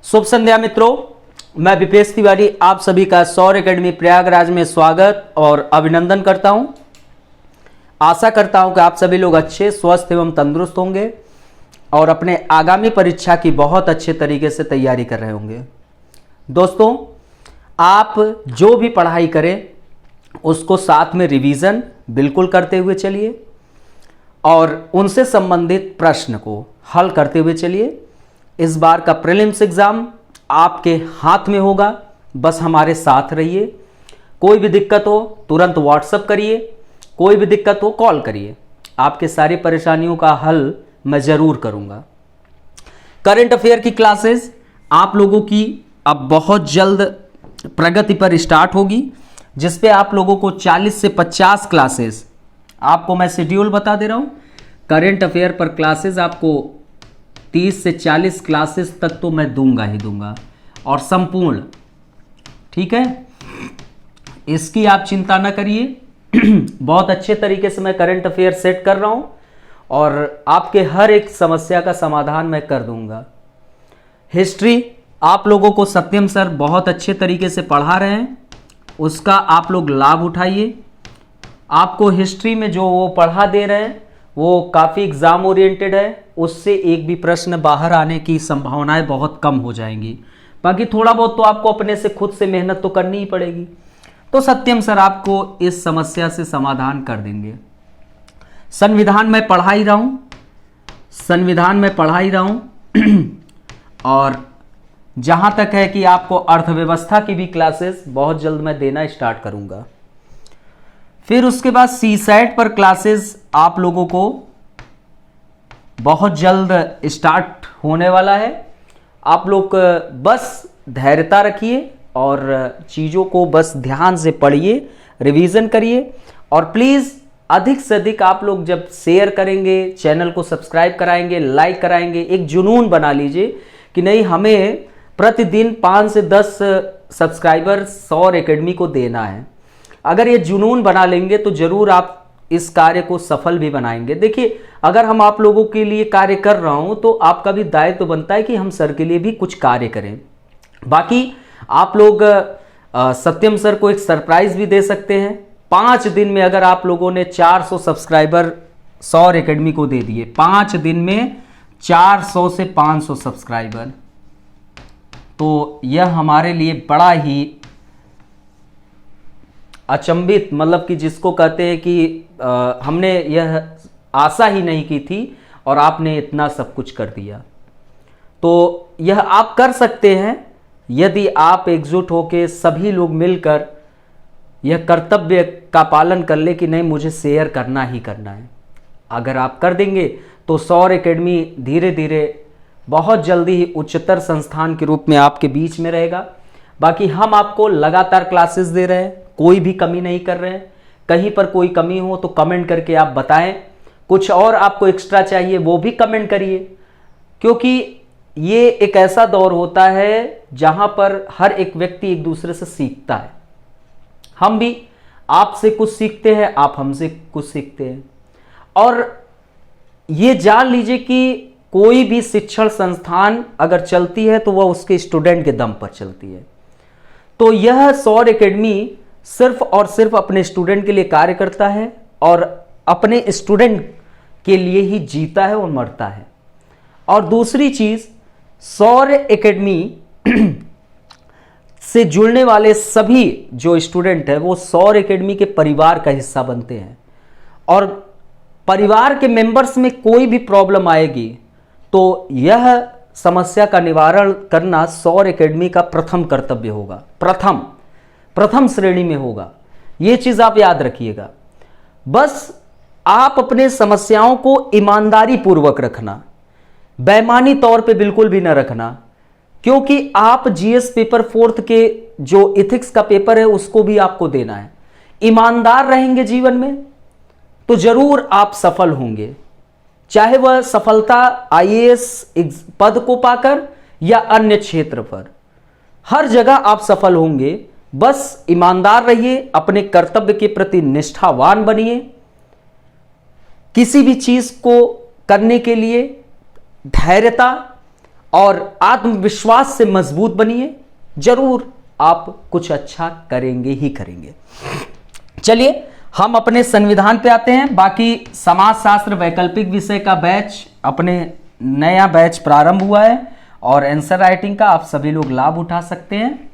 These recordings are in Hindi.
शुभ संध्या मित्रों, मैं विपेश तिवारी आप सभी का सौर एकेडमी प्रयागराज में स्वागत और अभिनंदन करता हूं। आशा करता हूं कि आप सभी लोग अच्छे, स्वस्थ एवं तंदुरुस्त होंगे और अपने आगामी परीक्षा की बहुत अच्छे तरीके से तैयारी कर रहे होंगे। दोस्तों, आप जो भी पढ़ाई करें उसको साथ में रिवीजन बिल्कुल करते हुए चलिए और उनसे संबंधित प्रश्न को हल करते हुए चलिए। इस बार का प्रीलिम्स एग्जाम आपके हाथ में होगा, बस हमारे साथ रहिए। कोई भी दिक्कत हो तुरंत व्हाट्सएप करिए, कोई भी दिक्कत हो कॉल करिए, आपके सारी परेशानियों का हल मैं ज़रूर करूंगा। करंट अफेयर की क्लासेस आप लोगों की अब बहुत जल्द प्रगति पर स्टार्ट होगी, जिस पे आप लोगों को 40 से 50 क्लासेस आपको मैं शेड्यूल बता दे रहा हूँ। करंट अफेयर पर क्लासेस आपको 30 से 40 क्लासेस तक तो मैं दूंगा ही दूंगा और संपूर्ण, ठीक है, इसकी आप चिंता ना करिए। बहुत अच्छे तरीके से मैं करंट अफेयर सेट कर रहा हूं और आपके हर एक समस्या का समाधान मैं कर दूंगा। हिस्ट्री आप लोगों को सत्यम सर बहुत अच्छे तरीके से पढ़ा रहे हैं, उसका आप लोग लाभ उठाइए। आपको हिस्ट्री में जो वो पढ़ा दे रहे हैं वो काफ़ी एग्ज़ाम ओरिएंटेड है, उससे एक भी प्रश्न बाहर आने की संभावनाएं बहुत कम हो जाएंगी। बाकी थोड़ा बहुत तो आपको अपने से खुद से मेहनत तो करनी ही पड़ेगी। तो सत्यम सर आपको इस समस्या से समाधान कर देंगे। संविधान में पढ़ा ही रहा हूँ और जहाँ तक है कि आपको अर्थव्यवस्था की भी क्लासेस बहुत जल्द मैं देना स्टार्ट करूँगा। फिर उसके बाद सीसैट पर क्लासेस आप लोगों को बहुत जल्द स्टार्ट होने वाला है। आप लोग बस धैर्यता रखिए और चीज़ों को बस ध्यान से पढ़िए, रिवीजन करिए और प्लीज़ अधिक से अधिक आप लोग जब शेयर करेंगे, चैनल को सब्सक्राइब कराएंगे, लाइक कराएंगे, एक जुनून बना लीजिए कि नहीं, हमें प्रतिदिन 5 से 10 सब्सक्राइबर सौर एकेडमी को देना है। अगर ये जुनून बना लेंगे तो ज़रूर आप इस कार्य को सफल भी बनाएंगे। देखिए, अगर हम आप लोगों के लिए कार्य कर रहा हूं तो आपका भी दायित्व बनता है कि हम सर के लिए भी कुछ कार्य करें। बाकी आप लोग सत्यम सर को एक सरप्राइज भी दे सकते हैं। 5 दिन में अगर आप लोगों ने 400 सब्सक्राइबर सौर एकेडमी को दे दिए, 5 दिन में 400 से 500 सब्सक्राइबर, तो यह हमारे लिए बड़ा ही अचंभित, मतलब कि जिसको कहते हैं कि हमने यह आशा ही नहीं की थी और आपने इतना सब कुछ कर दिया। तो यह आप कर सकते हैं यदि आप एकजुट होकर सभी लोग मिलकर यह कर्तव्य का पालन कर ले कि नहीं, मुझे शेयर करना ही करना है। अगर आप कर देंगे तो सौर एकेडमी धीरे धीरे बहुत जल्दी ही उच्चतर संस्थान के रूप में आपके बीच में रहेगा। बाकी हम आपको लगातार क्लासेस दे रहे हैं, कोई भी कमी नहीं कर रहे हैं। कहीं पर कोई कमी हो तो कमेंट करके आप बताएं, कुछ और आपको एक्स्ट्रा चाहिए वो भी कमेंट करिए, क्योंकि ये एक ऐसा दौर होता है जहां पर हर एक व्यक्ति एक दूसरे से सीखता है। हम भी आपसे कुछ सीखते हैं, आप हमसे कुछ सीखते हैं। और ये जान लीजिए कि कोई भी शिक्षण संस्थान अगर चलती है तो वह उसके स्टूडेंट के दम पर चलती है। तो यह सौर एकेडमी सिर्फ और सिर्फ अपने स्टूडेंट के लिए कार्य करता है और अपने स्टूडेंट के लिए ही जीता है और मरता है। और दूसरी चीज, सौर एकेडमी से जुड़ने वाले सभी जो स्टूडेंट है वो सौर एकेडमी के परिवार का हिस्सा बनते हैं और परिवार के मेंबर्स में कोई भी प्रॉब्लम आएगी तो यह समस्या का निवारण करना सौर एकेडमी का प्रथम कर्तव्य होगा, प्रथम श्रेणी में होगा। यह चीज आप याद रखिएगा। बस आप अपने समस्याओं को ईमानदारी पूर्वक रखना, बेईमानी तौर पे बिल्कुल भी ना रखना, क्योंकि आप जीएस पेपर 4th के जो इथिक्स का पेपर है उसको भी आपको देना है। ईमानदार रहेंगे जीवन में तो जरूर आप सफल होंगे, चाहे वह सफलता आईएएस पद को पाकर या अन्य क्षेत्र पर, हर जगह आप सफल होंगे। बस ईमानदार रहिए, अपने कर्तव्य के प्रति निष्ठावान बनिए, किसी भी चीज को करने के लिए धैर्यता और आत्मविश्वास से मजबूत बनिए, जरूर आप कुछ अच्छा करेंगे ही करेंगे। चलिए हम अपने संविधान पे आते हैं। बाकी समाजशास्त्र वैकल्पिक विषय का बैच, अपने नया बैच प्रारंभ हुआ है और आंसर राइटिंग का आप सभी लोग लाभ उठा सकते हैं।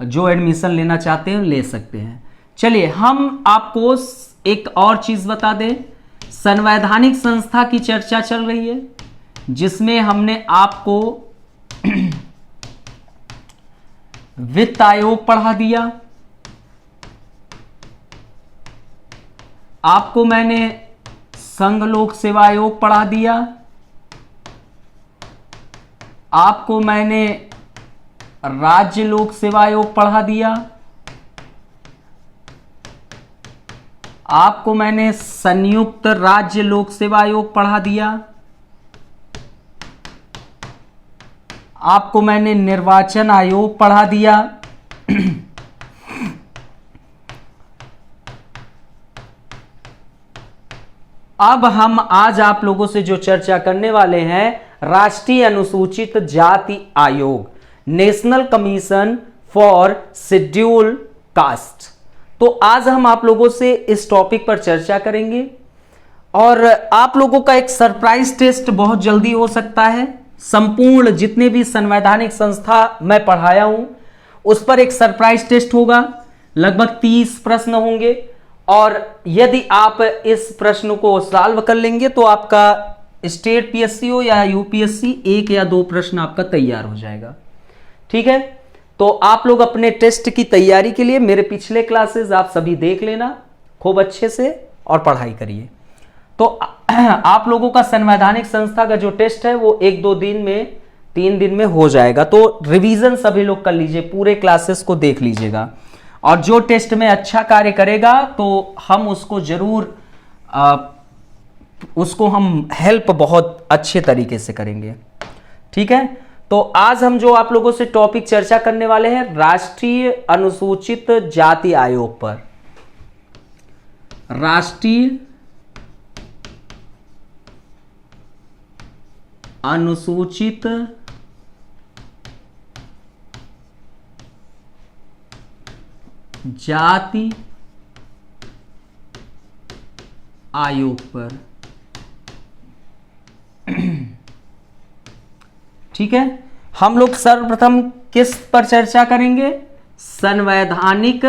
जो एडमिशन लेना चाहते हैं ले सकते हैं। चलिए हम आपको एक और चीज बता दें, संवैधानिक संस्था की चर्चा चल रही है जिसमें हमने आपको वित्त आयोग पढ़ा दिया, आपको मैंने संघ लोक सेवा आयोग पढ़ा दिया, आपको मैंने राज्य लोक सेवा आयोग पढ़ा दिया, आपको मैंने संयुक्त राज्य लोक सेवा आयोग पढ़ा दिया, आपको मैंने निर्वाचन आयोग पढ़ा दिया, अब हम आज आप लोगों से जो चर्चा करने वाले हैं, राष्ट्रीय अनुसूचित जाति आयोग, national commission for scheduled caste. तो आज हम आप लोगों से इस टॉपिक पर चर्चा करेंगे और आप लोगों का एक सरप्राइज टेस्ट बहुत जल्दी हो सकता है। संपूर्ण जितने भी संवैधानिक संस्था मैं पढ़ाया हूं उस पर एक सरप्राइज टेस्ट होगा, लगभग 30 प्रश्न होंगे और यदि आप इस प्रश्न को सॉल्व कर लेंगे तो आपका स्टेट पीएससी हो या यूपीएससी, 1 या 2 प्रश्न आपका तैयार हो जाएगा। ठीक है, तो आप लोग अपने टेस्ट की तैयारी के लिए मेरे पिछले क्लासेस आप सभी देख लेना खूब अच्छे से और पढ़ाई करिए। तो आप लोगों का संवैधानिक संस्था का जो टेस्ट है वो 1-2 दिन में, 3 दिन में हो जाएगा। तो रिवीजन सभी लोग कर लीजिए, पूरे क्लासेस को देख लीजिएगा और जो टेस्ट में अच्छा कार्य करेगा तो हम उसको जरूर उसको हम हेल्प बहुत अच्छे तरीके से करेंगे। ठीक है, तो आज हम जो आप लोगों से टॉपिक चर्चा करने वाले हैं, राष्ट्रीय अनुसूचित जाति आयोग पर। राष्ट्रीय अनुसूचित जाति आयोग पर। ठीक है, हम लोग सर्वप्रथम किस पर चर्चा करेंगे? संवैधानिक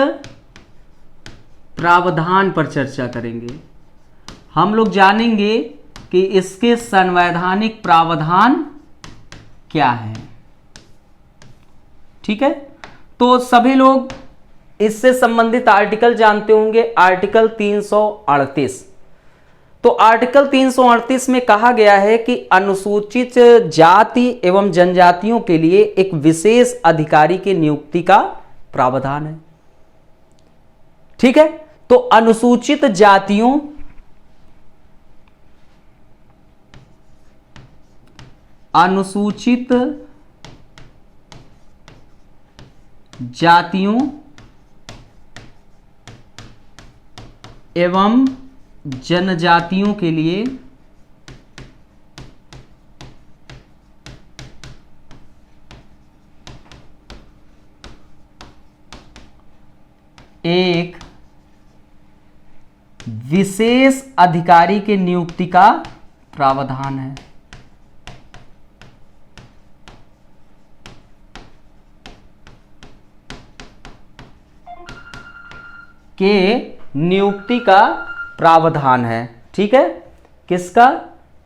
प्रावधान पर चर्चा करेंगे। हम लोग जानेंगे कि इसके संवैधानिक प्रावधान क्या है। ठीक है, तो सभी लोग इससे संबंधित आर्टिकल जानते होंगे, आर्टिकल 338। तो आर्टिकल 338 में कहा गया है कि अनुसूचित जाति एवं जनजातियों के लिए एक विशेष अधिकारी की नियुक्ति का प्रावधान है। ठीक है, तो अनुसूचित जातियों एवं जनजातियों के लिए एक विशेष अधिकारी के नियुक्ति का प्रावधान है। के नियुक्ति का प्रावधान है। ठीक है, किसका?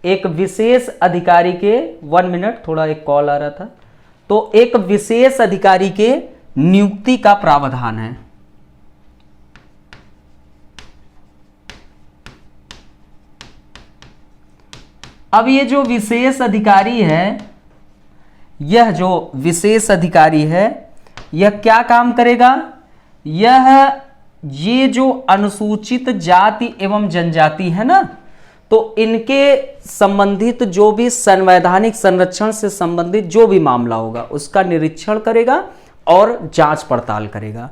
एक विशेष अधिकारी के, 1 मिनट, थोड़ा एक कॉल आ रहा था। तो एक विशेष अधिकारी के नियुक्ति का प्रावधान है। अब ये जो विशेष अधिकारी है, यह जो विशेष अधिकारी है, यह क्या काम करेगा? ये जो अनुसूचित जाति एवं जनजाति है ना, तो इनके संबंधित जो भी संवैधानिक संरक्षण से संबंधित जो भी मामला होगा उसका निरीक्षण करेगा और जांच पड़ताल करेगा।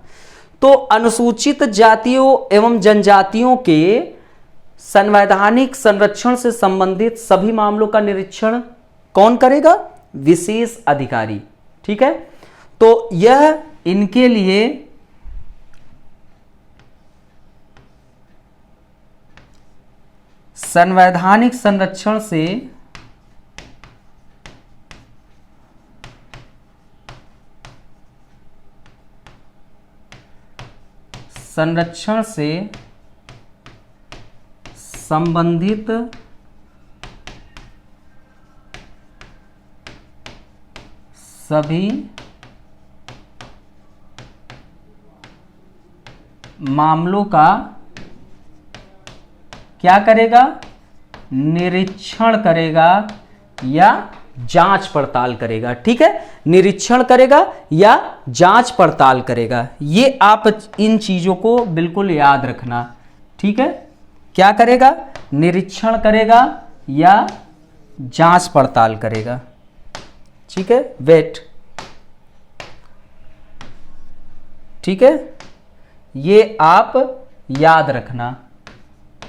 तो अनुसूचित जातियों एवं जनजातियों के संवैधानिक संरक्षण से संबंधित सभी मामलों का निरीक्षण कौन करेगा? विशेष अधिकारी। ठीक है, तो यह इनके लिए संवैधानिक संरक्षण से संबंधित सभी मामलों का क्या करेगा, निरीक्षण करेगा या जांच पड़ताल करेगा। ठीक है, निरीक्षण करेगा या जांच पड़ताल करेगा। ये आप इन चीजों को बिल्कुल याद रखना। ठीक है, क्या करेगा, निरीक्षण करेगा या जांच पड़ताल करेगा। ठीक है, वेट। ठीक है, ये आप याद रखना,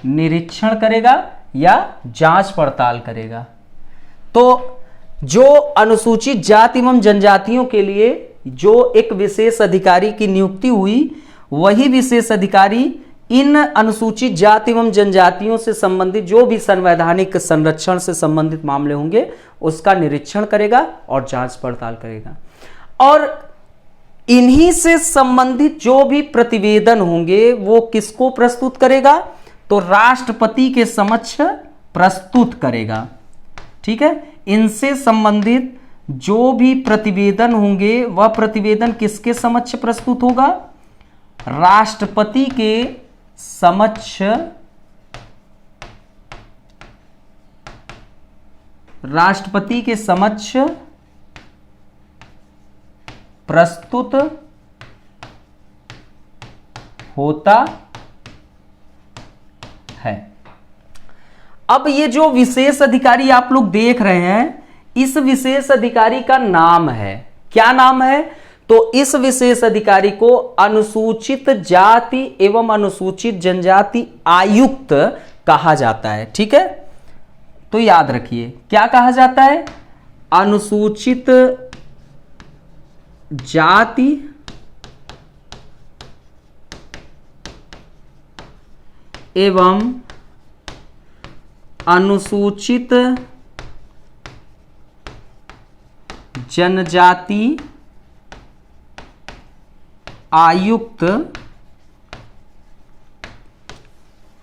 निरीक्षण करेगा या जांच पड़ताल करेगा। तो जो अनुसूचित जाति एवं जनजातियों के लिए जो एक विशेष अधिकारी की नियुक्ति हुई, वही विशेष अधिकारी इन अनुसूचित जाति एवं जनजातियों से संबंधित जो भी संवैधानिक संरक्षण से संबंधित मामले होंगे उसका निरीक्षण करेगा और जांच पड़ताल करेगा। और इन्हीं से संबंधित जो भी प्रतिवेदन होंगे वो किसको प्रस्तुत करेगा, तो राष्ट्रपति के समक्ष प्रस्तुत करेगा। ठीक है, इनसे संबंधित जो भी प्रतिवेदन होंगे वह प्रतिवेदन किसके समक्ष प्रस्तुत होगा, राष्ट्रपति के समक्ष प्रस्तुत होता है। अब ये जो विशेष अधिकारी आप लोग देख रहे हैं, इस विशेष अधिकारी का नाम है, क्या नाम है, तो इस विशेष अधिकारी को अनुसूचित जाति एवं अनुसूचित जनजाति आयुक्त कहा जाता है। ठीक है, तो याद रखिए क्या कहा जाता है, अनुसूचित जाति एवं अनुसूचित जनजाति आयुक्त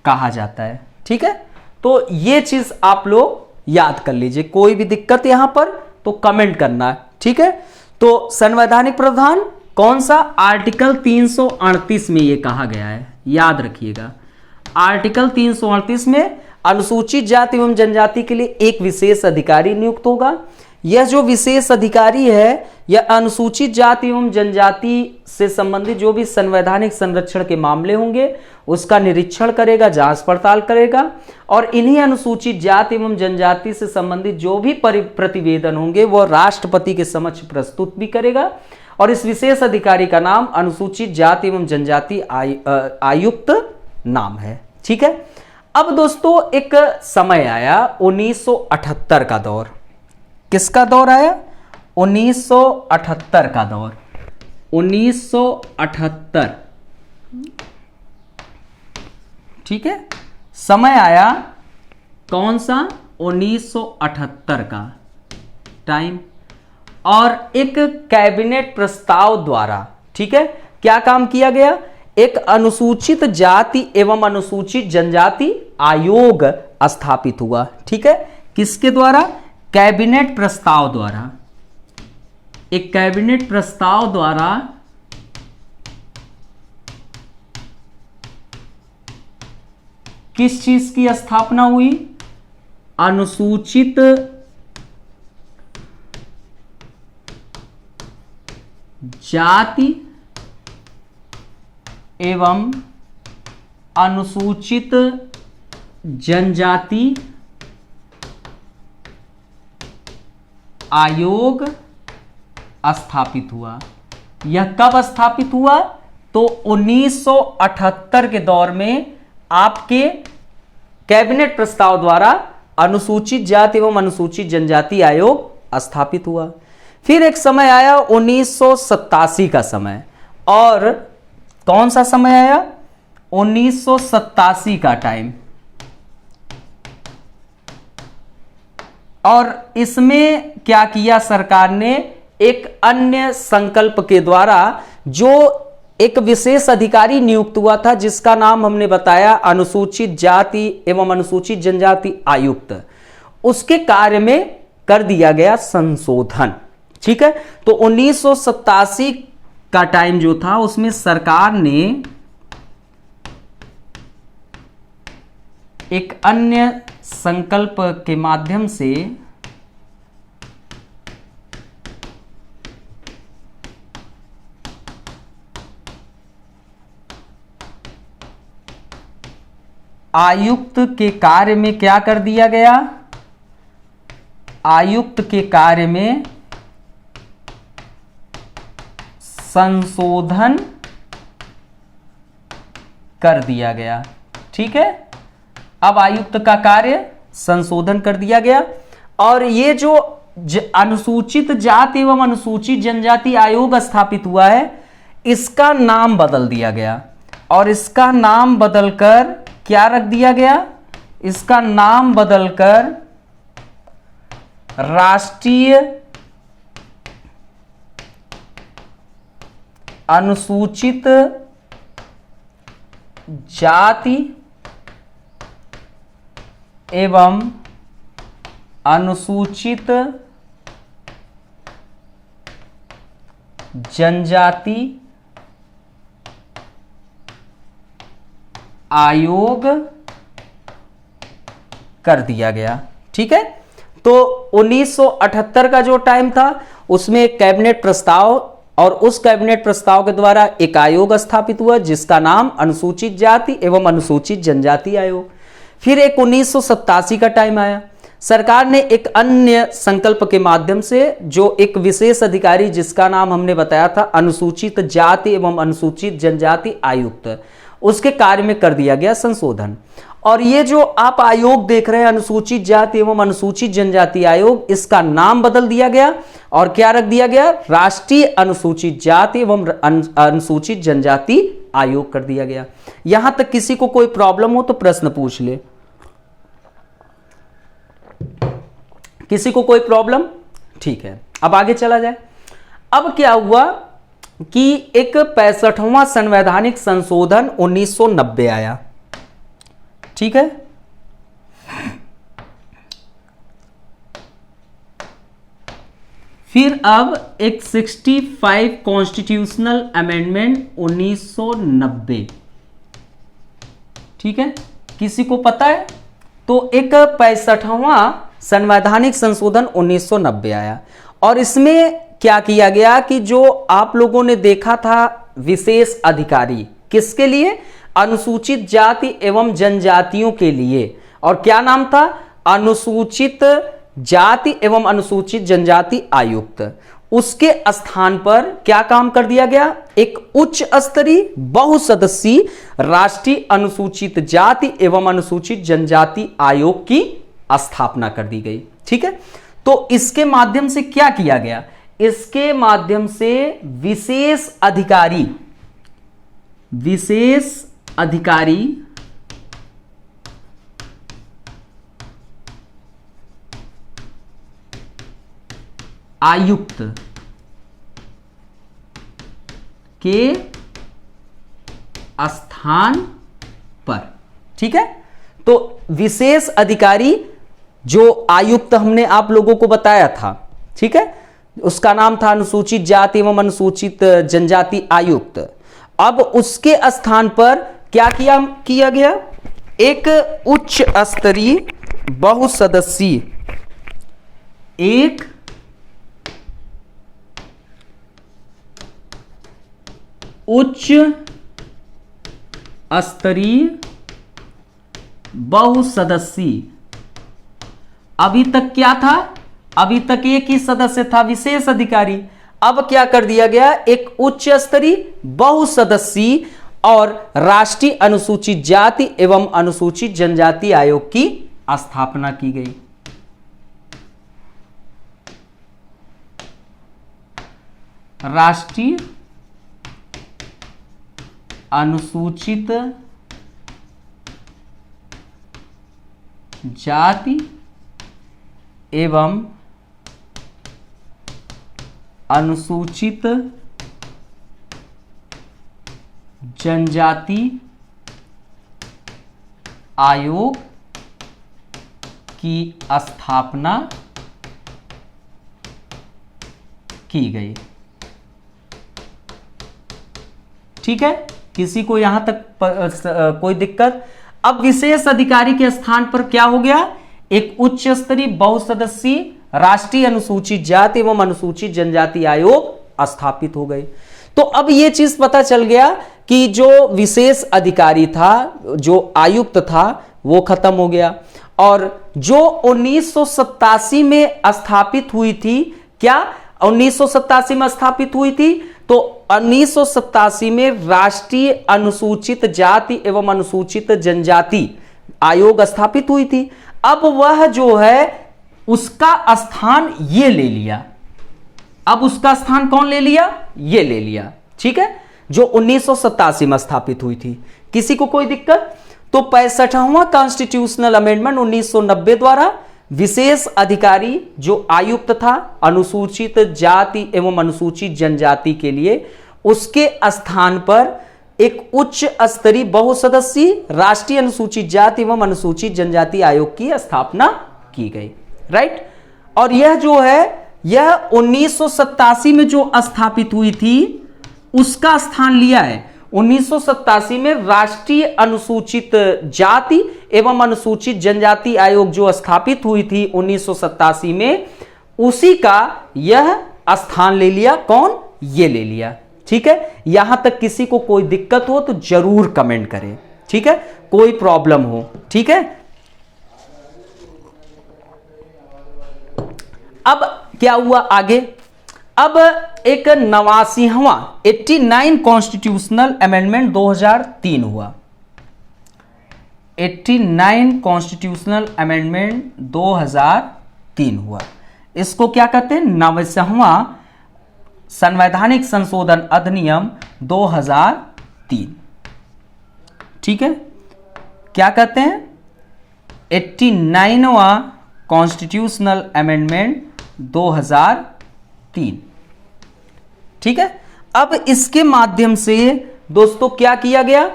कहा जाता है। ठीक है, तो ये चीज आप लोग याद कर लीजिए, कोई भी दिक्कत यहां पर तो कमेंट करना है। ठीक है, तो संवैधानिक प्रावधान कौन सा, आर्टिकल 338 में ये कहा गया है, याद रखिएगा। आर्टिकल 338 में अनुसूचित जाति एवं जनजाति के लिए एक विशेष अधिकारी नियुक्त होगा। यह जो विशेष अधिकारी है यह अनुसूचित जाति एवं जनजाति से संबंधित जो भी संवैधानिक संरक्षण के मामले होंगे उसका निरीक्षण करेगा, जांच पड़ताल करेगा, और इन्हीं अनुसूचित जाति एवं जनजाति से संबंधित जो भी प्रतिवेदन होंगे वह राष्ट्रपति के समक्ष प्रस्तुत भी करेगा। और इस विशेष अधिकारी का नाम अनुसूचित जाति एवं जनजाति आयुक्त नाम है। ठीक है, अब दोस्तों एक समय आया 1978 का दौर। किसका दौर आया, 1978 का दौर, 1978। ठीक है, समय आया कौन सा, 1978 का टाइम, और एक कैबिनेट प्रस्ताव द्वारा, ठीक है, क्या काम किया गया, एक अनुसूचित जाति एवं अनुसूचित जनजाति आयोग स्थापित हुआ। ठीक है, किसके द्वारा, कैबिनेट प्रस्ताव द्वारा। एक कैबिनेट प्रस्ताव द्वारा किस चीज की स्थापना हुई, अनुसूचित जाति एवं अनुसूचित जनजाति आयोग स्थापित हुआ। यह कब स्थापित हुआ, तो 1978 के दौर में आपके कैबिनेट प्रस्ताव द्वारा अनुसूचित जाति एवं अनुसूचित जनजाति आयोग स्थापित हुआ। फिर एक समय आया 1987 का समय, और कौन सा समय आया? 1987 का टाइम। और इसमें क्या किया सरकार ने? एक अन्य संकल्प के द्वारा जो एक विशेष अधिकारी नियुक्त हुआ था, जिसका नाम हमने बताया अनुसूचित जाति एवं अनुसूचित जनजाति आयुक्त, उसके कार्य में कर दिया गया संशोधन। ठीक है, तो 1987 का टाइम जो था उसमें सरकार ने एक अन्य संकल्प के माध्यम से आयुक्त के कार्य में क्या कर दिया गया? आयुक्त के कार्य में संशोधन कर दिया गया। ठीक है, अब आयुक्त का कार्य संशोधन कर दिया गया, और ये जो अनुसूचित जाति एवं अनुसूचित जनजाति आयोग स्थापित हुआ है, इसका नाम बदल दिया गया। और इसका नाम बदलकर क्या रख दिया गया? इसका नाम बदलकर राष्ट्रीय अनुसूचित जाति एवं अनुसूचित जनजाति आयोग कर दिया गया। ठीक है, तो 1978 का जो टाइम था उसमें एक कैबिनेट प्रस्ताव, और उस कैबिनेट प्रस्ताव के द्वारा एक आयोग स्थापित हुआ जिसका नाम अनुसूचित जाति एवं अनुसूचित जनजाति आयोग। फिर एक 1987 का टाइम आया, सरकार ने एक अन्य संकल्प के माध्यम से जो एक विशेष अधिकारी, जिसका नाम हमने बताया था अनुसूचित जाति एवं अनुसूचित जनजाति आयुक्त, उसके कार्य में कर दिया गया संशोधन। और ये जो आप आयोग देख रहे हैं अनुसूचित जाति एवं अनुसूचित जनजाति आयोग, इसका नाम बदल दिया गया और क्या रख दिया गया? राष्ट्रीय अनुसूचित जाति एवं अनुसूचित जनजाति आयोग कर दिया गया। यहां तक किसी को कोई प्रॉब्लम हो तो प्रश्न पूछ ले। किसी को कोई प्रॉब्लम? ठीक है, अब आगे चला जाए। अब क्या हुआ कि एक 65वां संवैधानिक संशोधन 1990 आया। ठीक है, फिर अब एक 65 कॉन्स्टिट्यूशनल अमेंडमेंट 1990। ठीक है, किसी को पता है? तो एक 65वां संवैधानिक संशोधन 1990 आया, और इसमें क्या किया गया कि जो आप लोगों ने देखा था विशेष अधिकारी, किसके लिए? अनुसूचित जाति एवं जनजातियों के लिए। और क्या नाम था? अनुसूचित जाति एवं अनुसूचित जनजाति आयुक्त। उसके स्थान पर क्या काम कर दिया गया? एक उच्च स्तरीय बहुसदस्यीय राष्ट्रीय अनुसूचित जाति एवं अनुसूचित जनजाति आयोग की स्थापना कर दी गई। ठीक है, तो इसके माध्यम से क्या किया गया? इसके माध्यम से विशेष अधिकारी आयुक्त के स्थान पर। ठीक है, तो विशेष अधिकारी जो आयुक्त हमने आप लोगों को बताया था, ठीक है, उसका नाम था अनुसूचित जाति एवं अनुसूचित जनजाति आयुक्त। अब उसके स्थान पर क्या किया गया? एक उच्च स्तरीय बहुसदस्यीय उच्च स्तरीय बहुसदस्यीय। अभी तक क्या था? अभी तक एक ही सदस्य था, विशेष अधिकारी। अब क्या कर दिया गया? एक उच्च स्तरीय बहुसदस्यीय और राष्ट्रीय अनुसूचित जाति एवं अनुसूचित जनजाति आयोग की स्थापना की गई। राष्ट्रीय अनुसूचित जाति एवं अनुसूचित जनजाति आयोग की स्थापना की गई। ठीक है, किसी को यहां तक कोई दिक्कत? अब विशेष अधिकारी के स्थान पर क्या हो गया? एक उच्च स्तरीय बहुसदस्यीय राष्ट्रीय अनुसूचित जाति एवं अनुसूचित जनजाति आयोग स्थापित हो गए। तो अब यह चीज पता चल गया कि जो विशेष अधिकारी था, जो आयुक्त था, वो खत्म हो गया। और जो 1987 में स्थापित हुई थी, क्या 1987 में स्थापित हुई थी? तो 1987 में राष्ट्रीय अनुसूचित जाति एवं अनुसूचित जनजाति आयोग स्थापित हुई थी। अब वह जो है उसका स्थान ये ले लिया। अब उसका स्थान कौन ले लिया? ये ले लिया। ठीक है, जो 1987 में स्थापित हुई थी। किसी को कोई दिक्कत? तो 65वां कॉन्स्टिट्यूशनल अमेंडमेंट 1990 द्वारा विशेष अधिकारी जो आयुक्त था अनुसूचित जाति एवं अनुसूचित जनजाति के लिए, उसके स्थान पर एक उच्च स्तरीय बहुसदस्यीय राष्ट्रीय अनुसूचित जाति एवं अनुसूचित जनजाति आयोग की स्थापना की गई। राइट। और यह जो है, यह 1987 में जो स्थापित हुई थी उसका स्थान लिया है। 1987 में राष्ट्रीय अनुसूचित जाति एवं अनुसूचित जनजाति आयोग जो स्थापित हुई थी 1987 में, उसी का यह स्थान ले लिया। कौन? ये ले लिया। ठीक है, यहां तक किसी को कोई दिक्कत हो तो जरूर कमेंट करें। ठीक है, कोई प्रॉब्लम हो। ठीक है, अब क्या हुआ आगे? अब एक 89 कॉन्स्टिट्यूशनल अमेंडमेंट 2003 हुआ। 89 कॉन्स्टिट्यूशनल अमेंडमेंट 2003 हुआ। इसको क्या कहते हैं? 90वां संवैधानिक संशोधन अधिनियम 2003। ठीक है, क्या कहते हैं? 89वां कॉन्स्टिट्यूशनल अमेंडमेंट 2003। ठीक है, अब इसके माध्यम से दोस्तों क्या किया गया?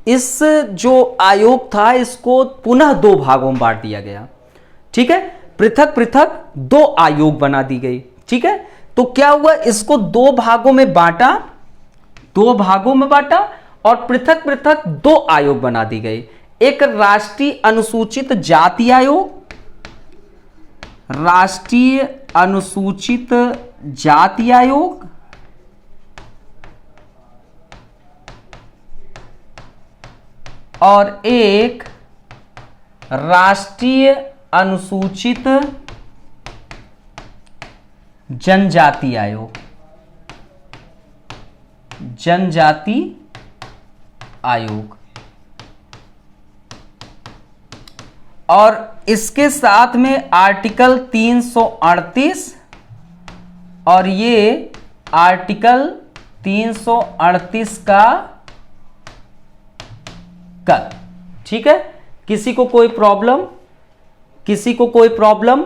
इस जो आयोग था इसको पुनः दो भागों में बांट दिया गया। ठीक है, पृथक पृथक दो आयोग बना दी गई। ठीक है, तो क्या हुआ? इसको दो भागों में बांटा, और पृथक पृथक दो आयोग बना दी गई। एक राष्ट्रीय अनुसूचित जाति आयोग, राष्ट्रीय अनुसूचित जाति आयोग, और एक राष्ट्रीय अनुसूचित जनजाति आयोग, जनजाति आयोग। और इसके साथ में आर्टिकल 338 और ये आर्टिकल 338 का कर। ठीक है, किसी को कोई प्रॉब्लम? किसी को कोई प्रॉब्लम?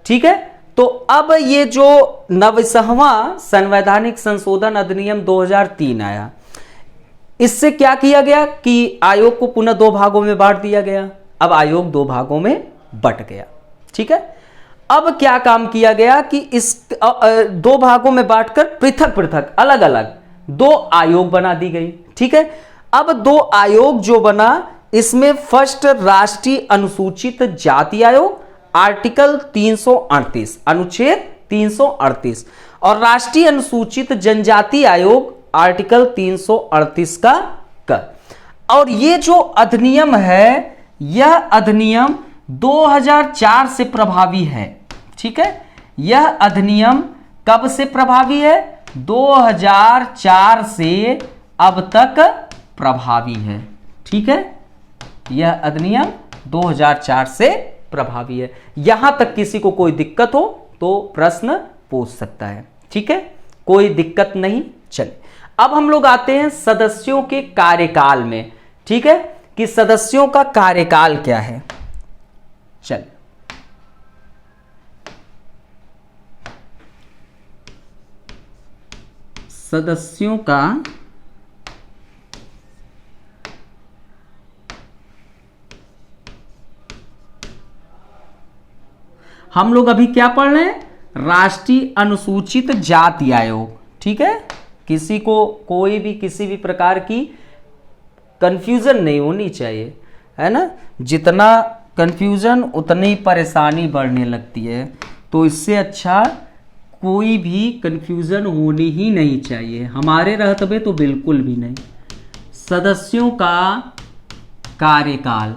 ठीक है, तो अब ये जो 90वां संवैधानिक संशोधन अधिनियम 2003 आया, इससे क्या किया गया कि आयोग को पुनः दो भागों में बांट दिया गया। अब आयोग दो भागों में बट गया। ठीक है, अब क्या काम किया गया कि इस दो भागों में बांटकर पृथक पृथक अलग अलग दो आयोग बना दी गई। ठीक है, अब दो आयोग जो बना, इसमें फर्स्ट राष्ट्रीय अनुसूचित जाति आयोग आर्टिकल 338 अनुच्छेद 338 और राष्ट्रीय अनुसूचित जनजाति आयोग आर्टिकल 338 का कर। और ये जो अधिनियम है, यह अधिनियम 2004 से प्रभावी है। ठीक है, यह अधिनियम कब से प्रभावी है? 2004 से अब तक प्रभावी है। ठीक है, यह अधिनियम 2004 से प्रभावी है। यहां तक किसी को कोई दिक्कत हो तो प्रश्न पूछ सकता है। ठीक है, कोई दिक्कत नहीं। चले अब हम लोग आते हैं सदस्यों के कार्यकाल में, ठीक है, कि सदस्यों का कार्यकाल क्या है। चल सदस्यों का हम लोग अभी क्या पढ़ रहे हैं, राष्ट्रीय अनुसूचित जाति आयोग, ठीक है। किसी को कोई भी किसी भी प्रकार की कंफ्यूजन नहीं होनी चाहिए, है ना। जितना कंफ्यूजन उतनी परेशानी बढ़ने लगती है, तो इससे अच्छा कोई भी कंफ्यूजन होनी ही नहीं चाहिए। हमारे रहते तो बिल्कुल भी नहीं। सदस्यों का कार्यकाल,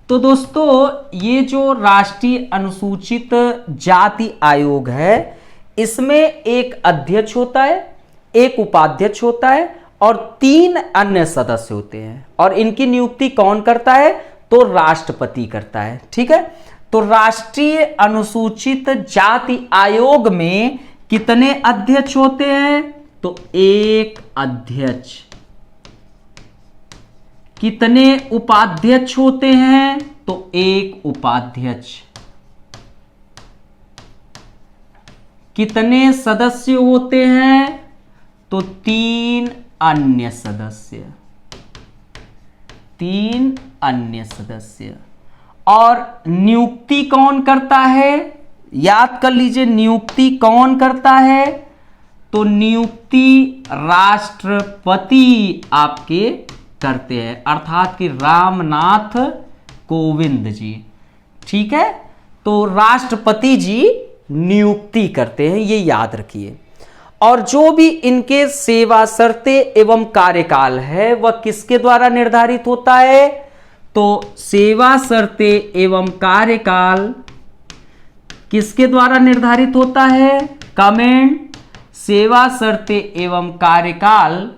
तो दोस्तों ये जो राष्ट्रीय अनुसूचित जाति आयोग है, इसमें एक अध्यक्ष होता है, एक उपाध्यक्ष होता है और 3 अन्य सदस्य होते हैं। और इनकी नियुक्ति कौन करता है, तो राष्ट्रपति करता है, ठीक है। तो राष्ट्रीय अनुसूचित जाति आयोग में कितने अध्यक्ष होते हैं, तो एक अध्यक्ष। कितने उपाध्यक्ष होते हैं, तो एक उपाध्यक्ष। कितने सदस्य होते हैं, तो 3 अन्य सदस्य। 3 अन्य सदस्य। और नियुक्ति कौन करता है, याद कर लीजिए, नियुक्ति कौन करता है, तो नियुक्ति राष्ट्रपति आपके करते हैं, अर्थात कि रामनाथ कोविंद जी, ठीक है। तो राष्ट्रपति जी नियुक्ति करते हैं, ये याद रखिए। और जो भी इनके सेवा शर्तें एवं कार्यकाल है वह किसके द्वारा निर्धारित होता है, तो सेवा शर्तें एवं कार्यकाल किसके द्वारा निर्धारित होता है, कमेंट। सेवा शर्तें एवं कार्यकाल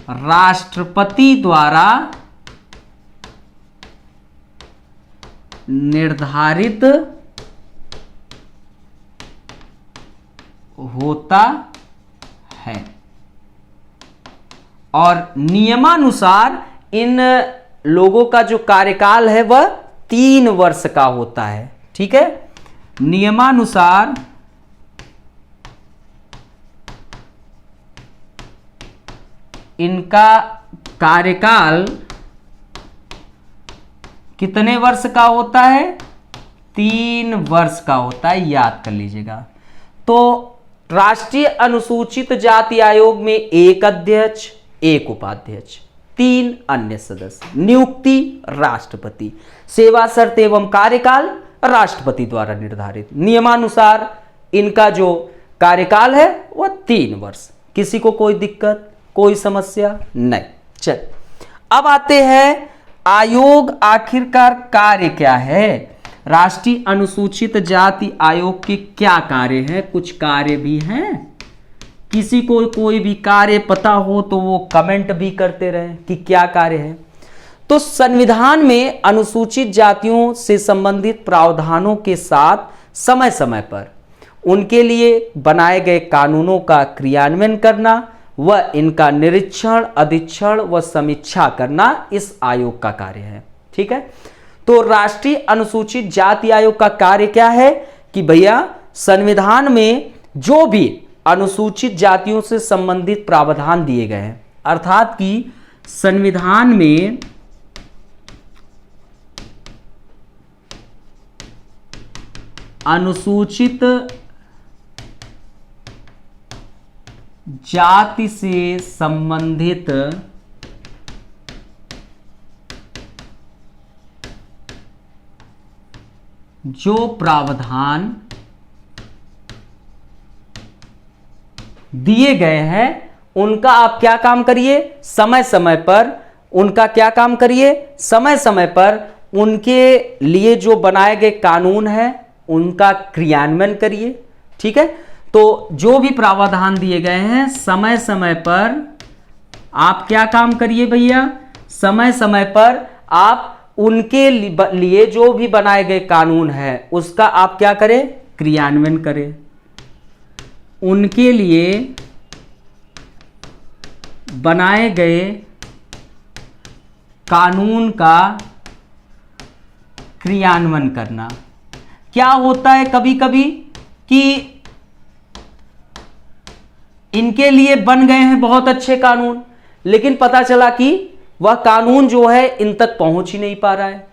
राष्ट्रपति द्वारा निर्धारित होता है। और नियमानुसार इन लोगों का जो कार्यकाल है वह 3 वर्ष का होता है, ठीक है। नियमानुसार इनका कार्यकाल कितने वर्ष का होता है, 3 वर्ष का होता है, याद कर लीजिएगा। तो राष्ट्रीय अनुसूचित जाति आयोग में एक अध्यक्ष, एक उपाध्यक्ष, 3 अन्य सदस्य। नियुक्ति राष्ट्रपति, सेवा शर्त एवं कार्यकाल राष्ट्रपति द्वारा निर्धारित। नियमानुसार इनका जो कार्यकाल है वह 3 वर्ष। किसी को कोई दिक्कत, कोई समस्या नहीं। चल अब आते हैं आयोग आखिरकार कार्य क्या है। राष्ट्रीय अनुसूचित जाति आयोग के क्या कार्य हैं, कुछ कार्य भी हैं। किसी को कोई भी कार्य पता हो तो वो कमेंट भी करते रहे कि क्या कार्य है। तो संविधान में अनुसूचित जातियों से संबंधित प्रावधानों के साथ समय समय पर उनके लिए बनाए गए कानूनों का क्रियान्वयन करना व इनका निरीक्षण, अधीक्षण व समीक्षा करना इस आयोग का कार्य है, ठीक है। तो राष्ट्रीय अनुसूचित जाति आयोग का कार्य क्या है कि भैया संविधान में जो भी अनुसूचित जातियों से संबंधित प्रावधान दिए गए हैं, अर्थात कि संविधान में अनुसूचित जाति से संबंधित जो प्रावधान दिए गए हैं उनका आप क्या काम करिए, समय समय पर उनका क्या काम करिए, समय समय पर उनके लिए जो बनाए गए कानून है उनका क्रियान्वयन करिए, ठीक है। तो जो भी प्रावधान दिए गए हैं समय समय पर आप क्या काम करिए भैया, समय समय पर आप उनके लिए जो भी बनाए गए कानून है उसका आप क्या करें, क्रियान्वयन करें। उनके लिए बनाए गए कानून का क्रियान्वयन करना। क्या होता है कभी कभी कि इनके लिए बन गए हैं बहुत अच्छे कानून, लेकिन पता चला कि वह कानून जो है इन तक पहुंच ही नहीं पा रहा है।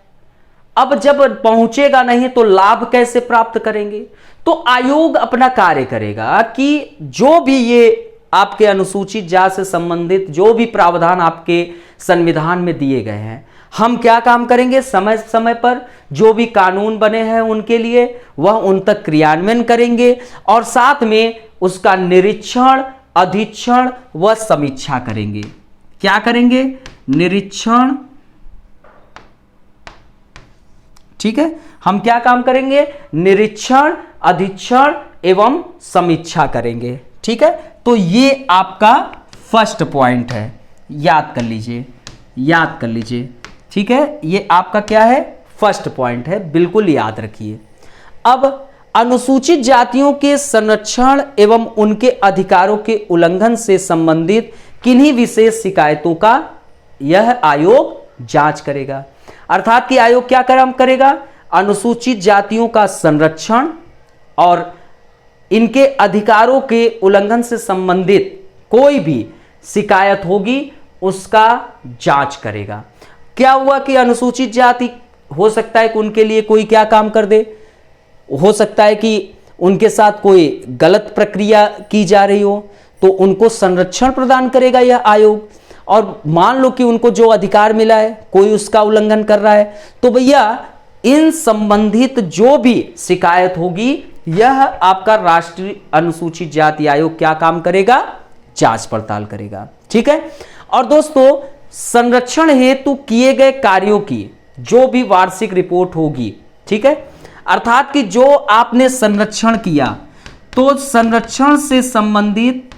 अब जब पहुंचेगा नहीं तो लाभ कैसे प्राप्त करेंगे? तो आयोग अपना कार्य करेगा कि जो भी ये आपके अनुसूचित जाति से संबंधित जो भी प्रावधान आपके संविधान में दिए गए हैं, हम क्या काम करेंगे, समय समय पर जो भी कानून बने हैं उनके लिए वह उन तक क्रियान्वयन करेंगे और साथ में उसका निरीक्षण, अधीक्षण व समीक्षा करेंगे। क्या करेंगे? निरीक्षण, ठीक है, हम क्या काम करेंगे, निरीक्षण, अधीक्षण एवं समीक्षा करेंगे। ठीक है, तो ये आपका फर्स्ट पॉइंट है, याद कर लीजिए, याद कर लीजिए। ठीक है, ये आपका क्या है, फर्स्ट पॉइंट है, बिल्कुल याद रखिए। अब अनुसूचित जातियों के संरक्षण एवं उनके अधिकारों के उल्लंघन से संबंधित किन्हीं विशेष शिकायतों का यह आयोग जांच करेगा। अर्थात कि आयोग क्या काम करेगा, अनुसूचित जातियों का संरक्षण और इनके अधिकारों के उल्लंघन से संबंधित कोई भी शिकायत होगी उसका जांच करेगा। क्या हुआ कि अनुसूचित जाति हो सकता है कि उनके लिए कोई क्या काम कर दे, हो सकता है कि उनके साथ कोई गलत प्रक्रिया की जा रही हो, तो उनको संरक्षण प्रदान करेगा यह आयोग। और मान लो कि उनको जो अधिकार मिला है कोई उसका उल्लंघन कर रहा है, तो भैया इन संबंधित जो भी शिकायत होगी यह आपका राष्ट्रीय अनुसूचित जाति आयोग क्या काम करेगा, जांच पड़ताल करेगा। ठीक है, और दोस्तों संरक्षण हेतु किए गए कार्यों की जो भी वार्षिक रिपोर्ट होगी, ठीक है, अर्थात कि जो आपने संरक्षण किया तो संरक्षण से संबंधित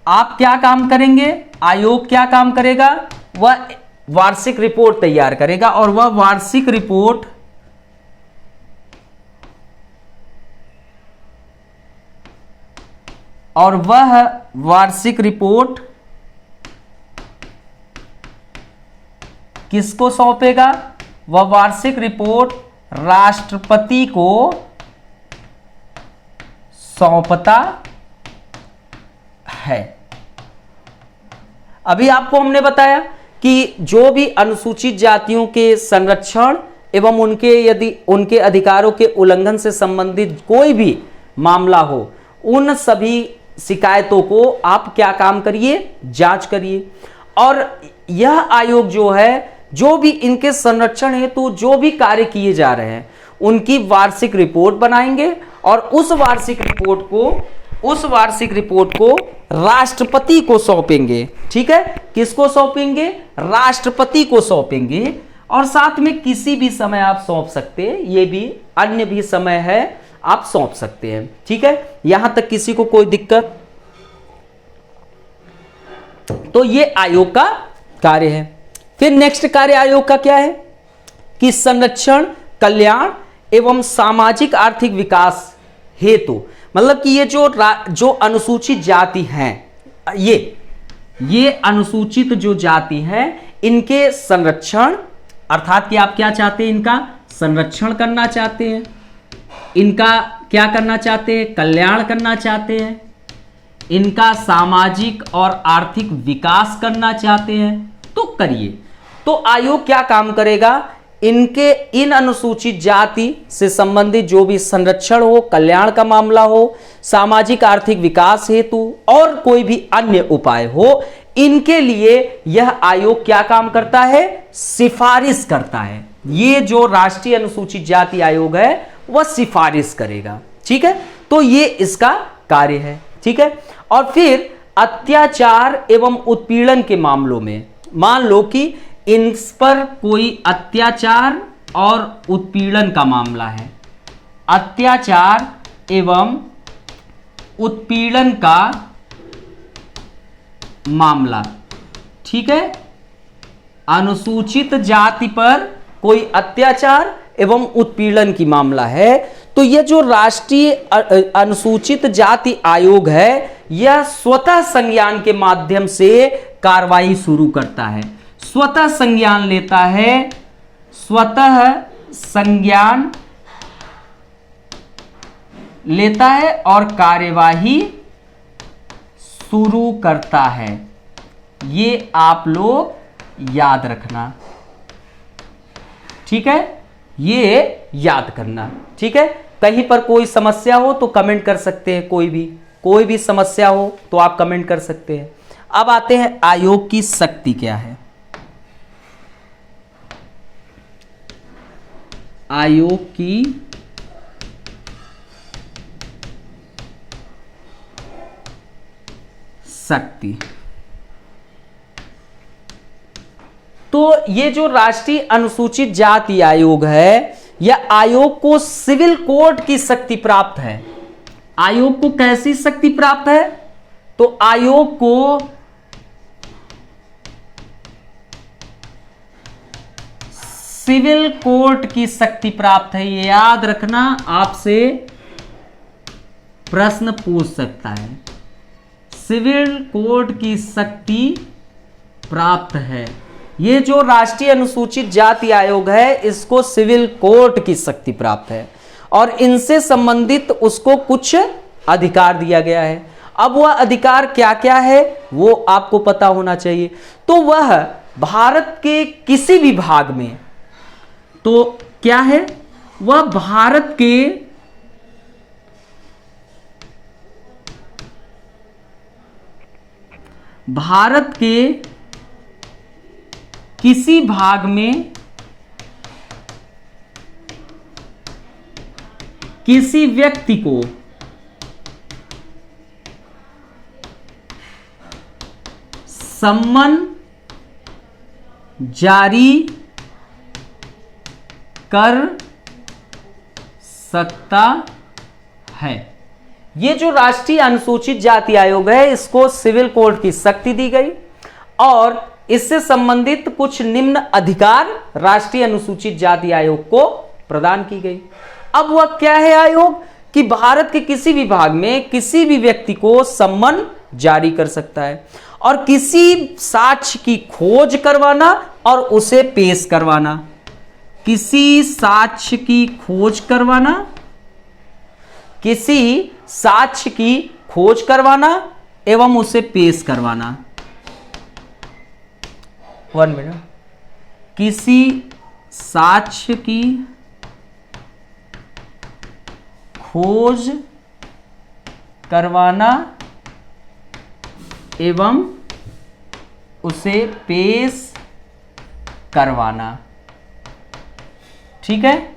आप क्या काम करेंगे, आयोग क्या काम करेगा, वह वार्षिक रिपोर्ट तैयार करेगा और वह वार्षिक रिपोर्ट किसको सौंपेगा, वह वार्षिक रिपोर्ट राष्ट्रपति को सौंपता है। अभी आपको हमने बताया कि जो भी अनुसूचित जातियों के संरक्षण एवं उनके अधिकारों के उल्लंघन से संबंधित कोई भी मामला हो, उन सभी शिकायतों को आप क्या काम करिए, जांच करिए। और यह आयोग जो है जो भी इनके संरक्षण हेतु जो भी कार्य किए जा रहे हैं उनकी वार्षिक रिपोर्ट बनाएंगे और उस वार्षिक रिपोर्ट को राष्ट्रपति को सौंपेंगे। ठीक है, किसको सौंपेंगे, राष्ट्रपति को सौंपेंगे। और साथ में किसी भी समय आप सौंप सकते हैं, ये भी अन्य भी समय है, आप सौंप सकते हैं। ठीक है, यहां तक किसी को कोई दिक्कत? तो ये आयोग का कार्य है। फिर नेक्स्ट कार्य आयोग का क्या है कि संरक्षण, कल्याण एवं सामाजिक आर्थिक विकास हेतु, मतलब कि ये जो अनुसूचित जाति हैं, ये अनुसूचित जो जाति है इनके संरक्षण, अर्थात कि आप क्या चाहते हैं, इनका संरक्षण करना चाहते हैं, इनका क्या करना चाहते हैं, कल्याण करना चाहते हैं, इनका सामाजिक और आर्थिक विकास करना चाहते हैं, तो करिए। तो आयोग क्या काम करेगा, इन अनुसूचित जाति से संबंधित जो भी संरक्षण हो, कल्याण का मामला हो, सामाजिक आर्थिक विकास हेतु और कोई भी अन्य उपाय हो, इनके लिए यह आयोग क्या काम करता है, सिफारिश करता है। ये जो राष्ट्रीय अनुसूचित जाति आयोग है वह सिफारिश करेगा। ठीक है, तो ये इसका कार्य है। ठीक है, और फिर अत्याचार एवं उत्पीड़न के मामलों में, मान लो कि इन पर कोई अत्याचार और उत्पीड़न का मामला है, अत्याचार एवं उत्पीड़न का मामला, ठीक है, अनुसूचित जाति पर कोई अत्याचार एवं उत्पीड़न की मामला है, तो यह जो राष्ट्रीय अनुसूचित जाति आयोग है यह स्वतः संज्ञान के माध्यम से कार्रवाई शुरू करता है, स्वतः संज्ञान लेता है, स्वतः संज्ञान लेता है और कार्यवाही शुरू करता है। ये आप लोग याद रखना, ठीक है, ये याद करना, ठीक है। कहीं पर कोई समस्या हो तो कमेंट कर सकते हैं, कोई भी समस्या हो तो आप कमेंट कर सकते हैं। अब आते हैं आयोग की शक्ति क्या है। आयोग की शक्ति, तो ये जो राष्ट्रीय अनुसूचित जाति आयोग है, यह आयोग को सिविल कोर्ट की शक्ति प्राप्त है। आयोग को कैसी शक्ति प्राप्त है? तो आयोग को सिविल कोर्ट की शक्ति प्राप्त है। ये याद रखना, आपसे प्रश्न पूछ सकता है। सिविल कोर्ट की शक्ति प्राप्त है। ये जो राष्ट्रीय अनुसूचित जाति आयोग है इसको सिविल कोर्ट की शक्ति प्राप्त है और इनसे संबंधित उसको कुछ अधिकार दिया गया है। अब वह अधिकार क्या क्या है वो आपको पता होना चाहिए। तो वह भारत के किसी भी भाग में, तो क्या है, वह भारत के किसी भाग में किसी व्यक्ति को सम्मन जारी कर सकता है। ये जो राष्ट्रीय अनुसूचित जाति आयोग है इसको सिविल कोर्ट की शक्ति दी गई और इससे संबंधित कुछ निम्न अधिकार राष्ट्रीय अनुसूचित जाति आयोग को प्रदान की गई। अब वह क्या है आयोग कि भारत के किसी भी भाग में किसी भी व्यक्ति को सम्मन जारी कर सकता है और किसी साक्ष्य की खोज करवाना और उसे पेश करवाना, किसी साक्ष्य की खोज करवाना, किसी साक्ष्य की खोज करवाना एवं उसे पेश करवाना। 1 मिनट। किसी साक्ष्य की खोज करवाना एवं उसे पेश करवाना, ठीक है।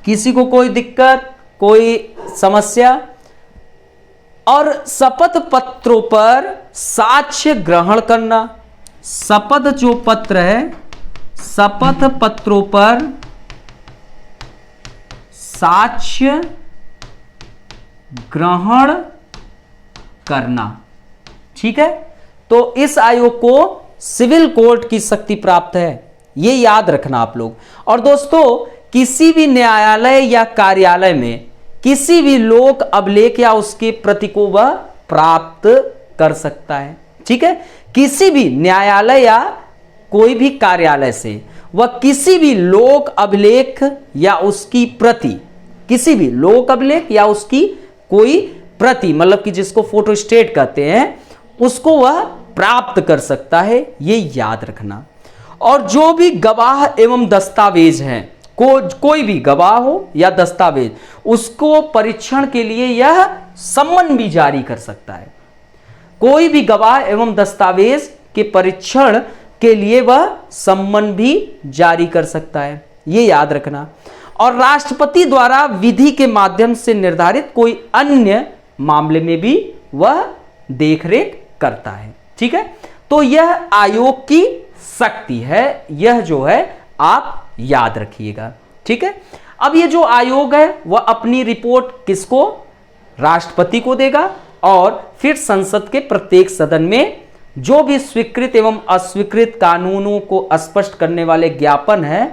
किसी को कोई दिक्कत, कोई समस्या, और शपथ पत्रों पर साक्ष्य ग्रहण करना। शपथ जो पत्र है, शपथ पत्रों पर साक्ष्य ग्रहण करना, ठीक है। तो इस आयोग को सिविल कोर्ट की शक्ति प्राप्त है, ये याद रखना आप लोग। और दोस्तों किसी भी न्यायालय या कार्यालय में किसी भी लोक अभिलेख या उसके प्रति को वह प्राप्त कर सकता है, ठीक है। किसी भी न्यायालय या कोई भी कार्यालय से वह किसी भी लोक अभिलेख या उसकी प्रति, किसी भी लोक अभिलेख या उसकी कोई प्रति, मतलब कि जिसको फोटोस्टेट कहते हैं, उसको वह प्राप्त कर सकता है, ये याद रखना। और जो भी गवाह एवं दस्तावेज हैं, कोई भी गवाह हो या दस्तावेज, उसको परीक्षण के लिए यह सम्मन भी जारी कर सकता है। कोई भी गवाह एवं दस्तावेज के परीक्षण के लिए वह सम्मन भी जारी कर सकता है, ये याद रखना। और राष्ट्रपति द्वारा विधि के माध्यम से निर्धारित कोई अन्य मामले में भी वह देखरेख करता है, ठीक है। तो यह आयोग की शक्ति है, यह जो है आप याद रखिएगा, ठीक है। अब ये जो आयोग है वह अपनी रिपोर्ट किसको राष्ट्रपति को देगा और फिर संसद के प्रत्येक सदन में जो भी स्वीकृत एवं अस्वीकृत कानूनों को स्पष्ट करने वाले ज्ञापन है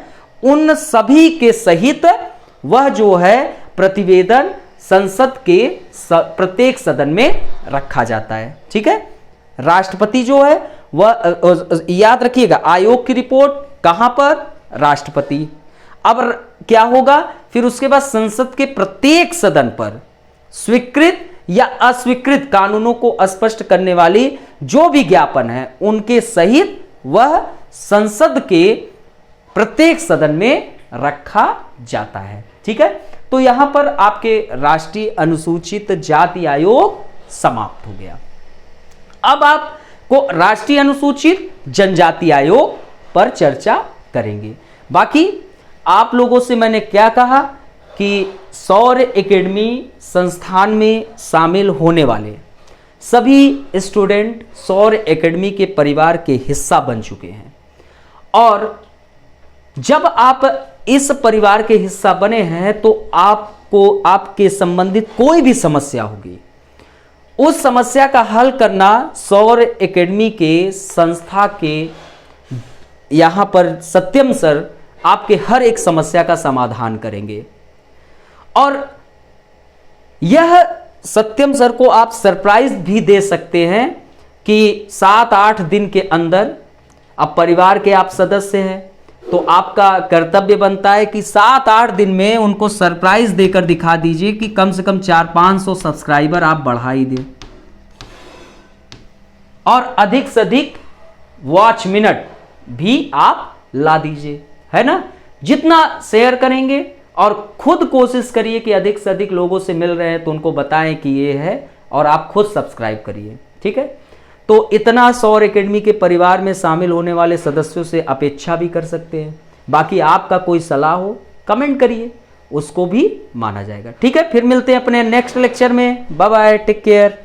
उन सभी के सहित वह जो है प्रतिवेदन संसद के प्रत्येक सदन में रखा जाता है। ठीक है, राष्ट्रपति जो है वह, याद रखिएगा, आयोग की रिपोर्ट कहां पर? राष्ट्रपति। अब क्या होगा फिर उसके बाद संसद के प्रत्येक सदन पर स्वीकृत या अस्वीकृत कानूनों को स्पष्ट करने वाली जो भी ज्ञापन है उनके सहित वह संसद के प्रत्येक सदन में रखा जाता है। ठीक है, तो यहां पर आपके राष्ट्रीय अनुसूचित जाति आयोग समाप्त हो गया। अब आपको राष्ट्रीय अनुसूचित जनजाति आयोग पर चर्चा करेंगे। बाकी आप लोगों से मैंने क्या कहा कि सौर एकेडमी संस्थान में शामिल होने वाले सभी स्टूडेंट सौर एकेडमी के परिवार के हिस्सा बन चुके हैं, और जब आप इस परिवार के हिस्सा बने हैं तो आपको आपके संबंधित कोई भी समस्या होगी, उस समस्या का हल करना सौर एकेडमी के संस्था के यहां पर सत्यम सर आपके हर एक समस्या का समाधान करेंगे। और यह सत्यम सर को आप सरप्राइज भी दे सकते हैं कि 7-8 दिन के अंदर, अब परिवार के आप सदस्य हैं तो आपका कर्तव्य बनता है कि 7-8 दिन में उनको सरप्राइज देकर दिखा दीजिए कि कम से कम 400-500 सब्सक्राइबर आप बढ़ा ही दें, और अधिक से अधिक वॉच मिनट भी आप ला दीजिए, है ना। जितना शेयर करेंगे और खुद कोशिश करिए कि अधिक से अधिक लोगों से मिल रहे हैं तो उनको बताएं कि ये है, और आप खुद सब्सक्राइब करिए। ठीक है, तो इतना सौर एकेडमी के परिवार में शामिल होने वाले सदस्यों से अपेक्षा भी कर सकते हैं। बाकी आपका कोई सलाह हो कमेंट करिए, उसको भी माना जाएगा। ठीक है, फिर मिलते हैं अपने नेक्स्ट लेक्चर में। Bye bye, take care.